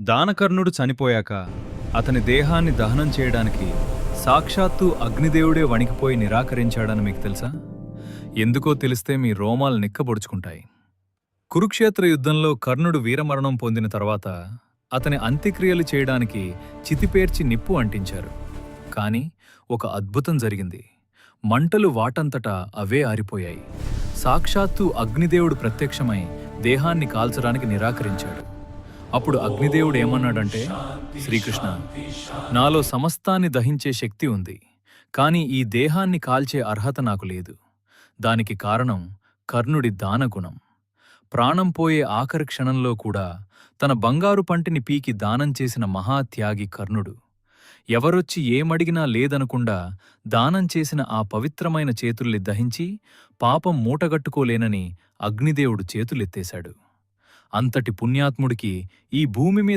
దానకర్ణుడు చనిపోయాక అతని దేహాన్ని దహనం చేయడానికి సాక్షాత్తు అగ్నిదేవుడే వణికిపోయి నిరాకరించాడని మీకు తెలుసా? ఎందుకో తెలిస్తే మీ రోమాలు నిక్కబొడుచుకుంటాయి. కురుక్షేత్ర యుద్ధంలో కర్ణుడు వీరమరణం పొందిన తర్వాత అతని అంత్యక్రియలు చేయడానికి చితిపేర్చి నిప్పు అంటించారు. కాని ఒక అద్భుతం జరిగింది. మంటలు వాటంతటా అవే ఆరిపోయాయి. సాక్షాత్తు అగ్నిదేవుడు ప్రత్యక్షమై దేహాన్ని కాల్చడానికి నిరాకరించాడు. అప్పుడు అగ్నిదేవుడు ఏమన్నాడంటే, శ్రీకృష్ణ, నాలో సమస్తాన్ని దహించే శక్తి ఉంది, కాని ఈ దేహాన్ని కాల్చే అర్హత నాకు లేదు. దానికి కారణం కర్ణుడి దానగుణం. ప్రాణం పోయే ఆఖరి క్షణంలో కూడా తన బంగారు పంటిని పీకి దానం చేసిన మహాత్యాగి కర్ణుడు. ఎవరొచ్చి ఏమడిగినా లేదనకుండా దానం చేసిన ఆ పవిత్రమైన చేతుల్ని దహించి పాపం మూటగట్టుకోలేనని అగ్నిదేవుడు చేతులెత్తేశాడు. అంతటి పుణ్యాత్ముడికి ఈ భూమి మీద